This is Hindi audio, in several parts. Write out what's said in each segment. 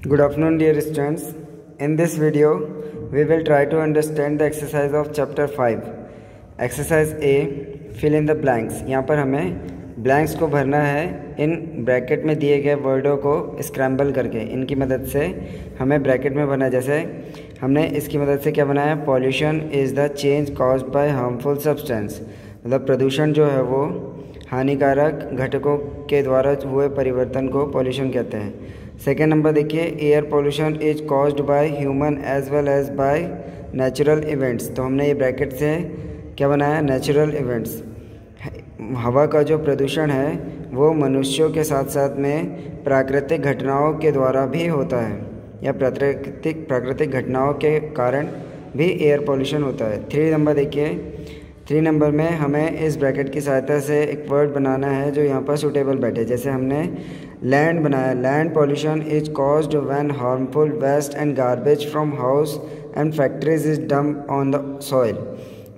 Good afternoon, dear students. In this video, we will try to understand the exercise of chapter 5. Exercise A, fill in the blanks. यहाँ पर हमें blanks को भरना है इन ब्रैकेट में दिए गए वर्डों को स्क्रैम्बल करके। इनकी मदद से हमें ब्रैकेट में भरना है। जैसे हमने इसकी मदद से क्या बनाया, pollution is the change caused by harmful substance. मतलब प्रदूषण जो है वो हानिकारक घटकों के द्वारा हुए परिवर्तन को पॉल्यूशन कहते हैं। सेकेंड नंबर देखिए, air pollution is caused by human as well as by natural events. तो हमने ये ब्रैकेट से क्या बनाया, नेचुरल इवेंट्स। हवा का जो प्रदूषण है वो मनुष्यों के साथ साथ में प्राकृतिक घटनाओं के द्वारा भी होता है, या प्राकृतिक घटनाओं के कारण भी एयर पोल्यूशन होता है। 3 नंबर देखिए, 3 नंबर में हमें इस ब्रैकेट की सहायता से एक वर्ड बनाना है जो यहाँ पर सूटेबल बैठे। जैसे हमने लैंड बनाया, land pollution is caused when harmful waste and garbage from house and factories is dump on the soil.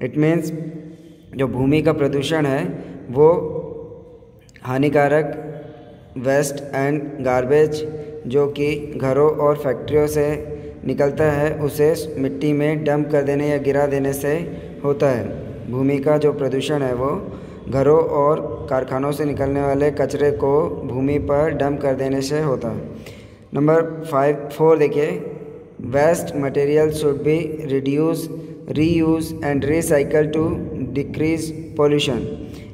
It means जो भूमि का प्रदूषण है वो हानिकारक वेस्ट एंड गार्बेज जो कि घरों और फैक्ट्रियों से निकलता है उसे मिट्टी में डंप कर देने या गिरा देने से होता है। भूमि का जो प्रदूषण है वो घरों और कारखानों से निकलने वाले कचरे को भूमि पर डंप कर देने से होता है। नंबर 4 देखिए, waste material should be reduce, reuse and recycle to decrease pollution.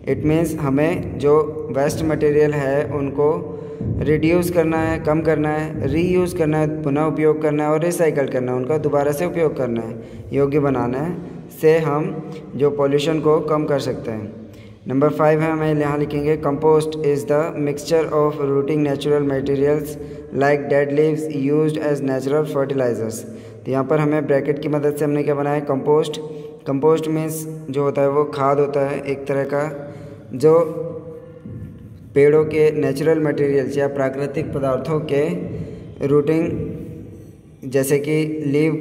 It means हमें जो वेस्ट मटेरियल है उनको रिड्यूस करना है, कम करना है, रीयूज़ करना है, पुनः उपयोग करना है, और रिसाइकल करना है, उनका दोबारा से उपयोग करना है, योग्य बनाना है, से हम जो पोल्यूशन को कम कर सकते हैं। नंबर 5 है, हमें यहाँ लिखेंगे compost is the mixture of rooting natural materials like dead leaves used as natural fertilizers. तो यहाँ पर हमें ब्रैकेट की मदद से हमने क्या बनाया, कंपोस्ट। कंपोस्ट मीन्स जो होता है वो खाद होता है एक तरह का, जो पेड़ों के नेचुरल मटेरियल्स या प्राकृतिक पदार्थों के रूटिंग, जैसे कि लीव,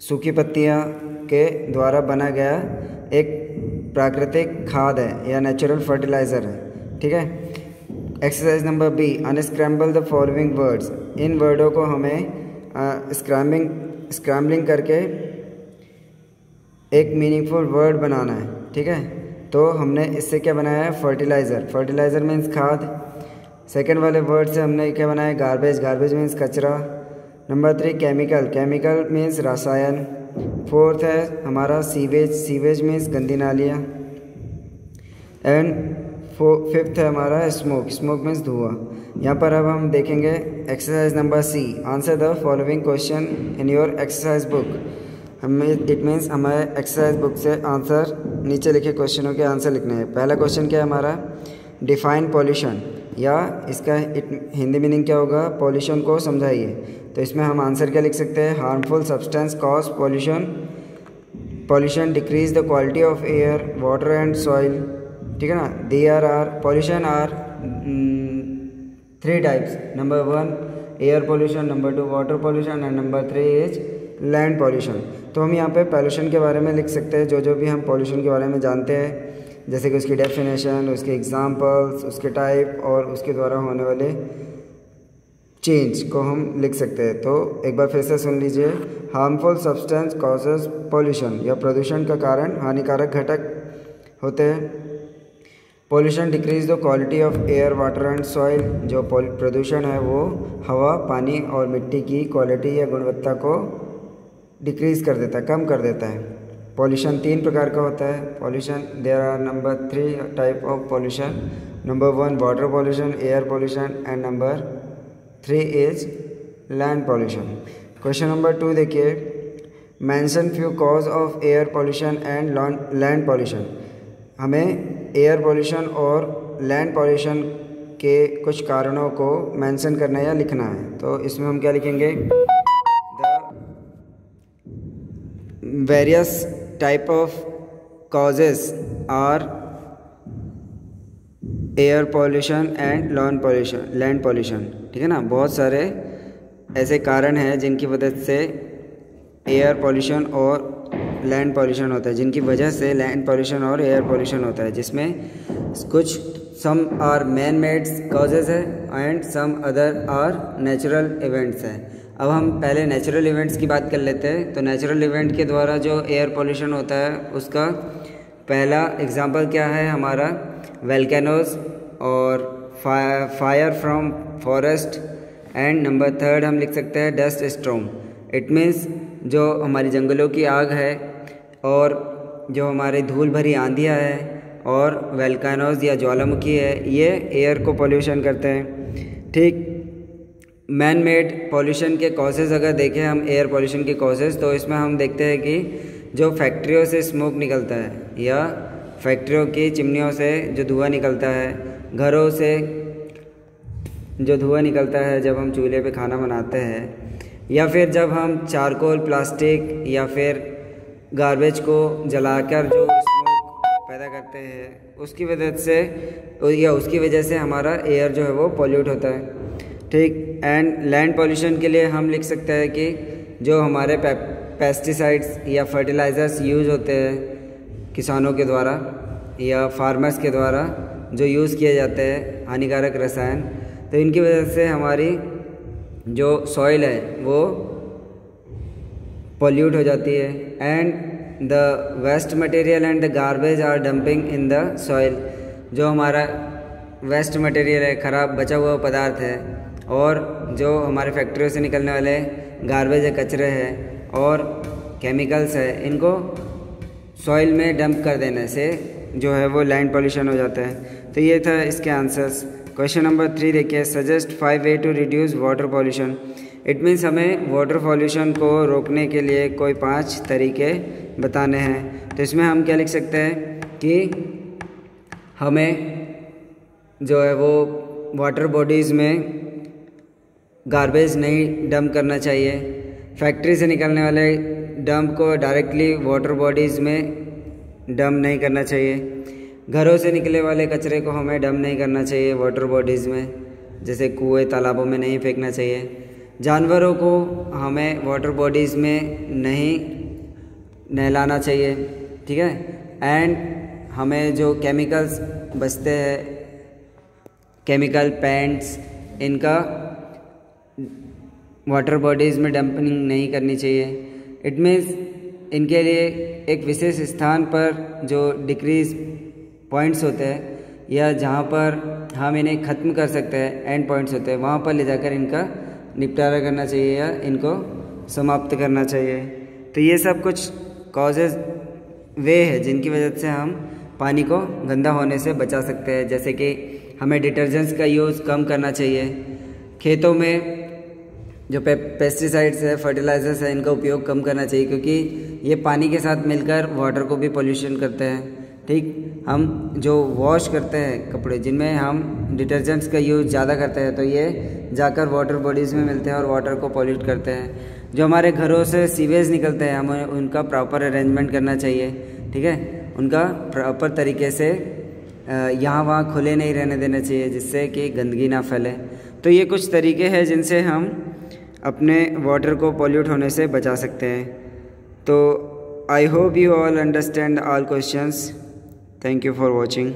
सूखी पत्तियाँ के द्वारा बना गया एक प्राकृतिक खाद है या नेचुरल फर्टिलाइज़र है। ठीक है। Exercise number B, unscramble the following words. इन वर्डों को हमें स्क्रैम्बलिंग करके एक मीनिंगफुल वर्ड बनाना है। ठीक है। तो हमने इससे क्या बनाया है, फर्टिलाइज़र। फर्टिलाइज़र मीन्स खाद। सेकेंड वाले वर्ड से हमने क्या बनाया, गार्बेज। गार्बेज मीन्स कचरा। Number 3 chemical. केमिकल मीन्स रसायन। 4th है हमारा सीवेज। सीवेज मीन्स गंदी नालियाँ। एंड 5th है हमारा स्मोक। स्मोक मीन्स धुआं। यहाँ पर अब हम देखेंगे exercise number C, answer the following question in your exercise book. हमें इट मीन्स हमें एक्सरसाइज बुक से आंसर, नीचे लिखे क्वेश्चनों के आंसर लिखने हैं। पहला क्वेश्चन क्या है हमारा, डिफाइन पॉल्यूशन, या इसका हिंदी मीनिंग क्या होगा, पॉल्यूशन को समझाइए। तो इसमें हम आंसर क्या लिख सकते हैं, harmful substance cause pollution. Pollution decrease the quality of air, water and soil. ठीक है ना। There are pollution are 3 types. Number 1 air pollution, number 2 water pollution, and number 3 is land pollution. तो हम यहाँ पे पॉल्यूशन के बारे में लिख सकते हैं जो भी हम पॉल्यूशन के बारे में जानते हैं, जैसे कि उसकी डेफिनेशन, उसके एग्जांपल्स, उसके टाइप और उसके द्वारा होने वाले चेंज को हम लिख सकते हैं। तो एक बार फिर से सुन लीजिए, हार्मफुल सब्सटेंस कॉजेज पॉल्यूशन, या प्रदूषण का कारण हानिकारक घटक होते हैं। Pollution decrease the quality of air, water and soil. जो प्रदूषण है वो हवा, पानी और मिट्टी की क्वालिटी या गुणवत्ता को डिक्रीज़ कर देता है, कम कर देता है। पॉल्यूशन 3 प्रकार का होता है। Pollution there are number 3 type of pollution. Number 1 water pollution, air pollution, and number 3 is land pollution. Question number 2 देखिए, mention few cause of air pollution and land pollution. हमें एयर पॉल्यूशन और लैंड पॉल्यूशन के कुछ कारणों को मेंशन करना है या लिखना है। तो इसमें हम क्या लिखेंगे, various type of causes are air pollution and land pollution। ठीक है ना। बहुत सारे ऐसे कारण हैं जिनकी वजह से एयर पॉल्यूशन और लैंड पॉल्यूशन होता है, जिनकी वजह से लैंड पॉल्यूशन और एयर पॉल्यूशन होता है, जिसमें कुछ some are man made causes है and some other are natural events है। अब हम पहले नेचुरल इवेंट्स की बात कर लेते हैं। तो नेचुरल इवेंट के द्वारा जो एयर पोल्यूशन होता है उसका पहला एग्जांपल क्या है हमारा, वोल्केनोज और fire from forest, and number 3 हम लिख सकते हैं डस्ट स्टॉर्म। इट मीन्स जो हमारी जंगलों की आग है और जो हमारी धूल भरी आंधियाँ है और वोल्केनोज या ज्वालामुखी है, ये एयर को पोल्यूशन करते हैं। ठीक, मैन मेड पॉल्यूशन के कॉजेज़ अगर देखें हम एयर पॉल्यूशन के कॉजेज़, तो इसमें हम देखते हैं कि जो फैक्ट्रियों से स्मोक निकलता है या फैक्ट्रियों की चिमनियों से जो धुआं निकलता है, घरों से जो धुआं निकलता है जब हम चूल्हे पे खाना बनाते हैं, या फिर जब हम चारकोल, प्लास्टिक या फिर गार्बेज को जलाकर जो स्मोक पैदा करते हैं, उसकी वजह से हमारा एयर जो है वो पॉल्यूट होता है। ठीक, एंड लैंड पॉल्यूशन के लिए हम लिख सकते हैं कि जो हमारे पेस्टिसाइड्स या फर्टिलाइज़र्स यूज़ होते हैं किसानों के द्वारा या फार्मर्स के द्वारा जो यूज़ किए जाते हैं हानिकारक रसायन, तो इनकी वजह से हमारी जो सॉइल है वो पॉल्यूट हो जाती है। And the waste material and the garbage are dumping in the soil. जो हमारा वेस्ट मटेरियल है, ख़राब बचा हुआ पदार्थ है, और जो हमारे फैक्ट्रियों से निकलने वाले गार्बेज है, कचरे हैं और केमिकल्स है, इनको सॉइल में डंप कर देने से जो है वो लैंड पॉल्यूशन हो जाता है। तो ये था इसके आंसर्स। क्वेश्चन नंबर 3 देखिए, suggest 5 way to reduce water pollution. It means हमें वाटर पॉल्यूशन को रोकने के लिए कोई 5 तरीके बताने हैं। तो इसमें हम क्या लिख सकते हैं कि हमें जो है वो वाटर बॉडीज़ में गार्बेज नहीं डंप करना चाहिए, फैक्ट्री से निकलने वाले डंप को डायरेक्टली वाटर बॉडीज़ में डंप नहीं करना चाहिए, घरों से निकले वाले कचरे को हमें डंप नहीं करना चाहिए वाटर बॉडीज़ में, जैसे कुएं, तालाबों में नहीं फेंकना चाहिए, जानवरों को हमें वाटर बॉडीज़ में नहीं नहलाना चाहिए। ठीक है, एंड हमें जो केमिकल्स बचते हैं, केमिकल पेंट्स, इनका वाटर बॉडीज़ में डंपिंग नहीं करनी चाहिए। इट मीन्स इनके लिए एक विशेष स्थान पर जो डिक्रीज पॉइंट्स होते हैं या जहाँ पर हम इन्हें ख़त्म कर सकते हैं, एंड पॉइंट्स होते हैं, वहाँ पर ले जाकर इनका निपटारा करना चाहिए या इनको समाप्त करना चाहिए। तो ये सब कुछ कॉजेज़ वे है जिनकी वजह से हम पानी को गंदा होने से बचा सकते हैं। जैसे कि हमें डिटर्जेंट्स का यूज़ कम करना चाहिए, खेतों में जो पेस्टिसाइड्स है, फर्टिलाइज़र्स है, इनका उपयोग कम करना चाहिए, क्योंकि ये पानी के साथ मिलकर वाटर को भी पोल्यूशन करते हैं। ठीक, हम जो वॉश करते हैं कपड़े, जिनमें हम डिटर्जेंट्स का यूज़ ज़्यादा करते हैं, तो ये जाकर वाटर बॉडीज़ में मिलते हैं और वाटर को पॉल्यूट करते हैं। जो हमारे घरों से सीवेज निकलते हैं, हमें उनका प्रॉपर अरेंजमेंट करना चाहिए। ठीक है, उनका प्रॉपर तरीके से यहाँ वहाँ खुले नहीं रहने देना चाहिए, जिससे कि गंदगी ना फैले। तो ये कुछ तरीके हैं जिनसे हम अपने वाटर को पॉल्यूट होने से बचा सकते हैं। तो I hope you all understand all questions. Thank you for watching.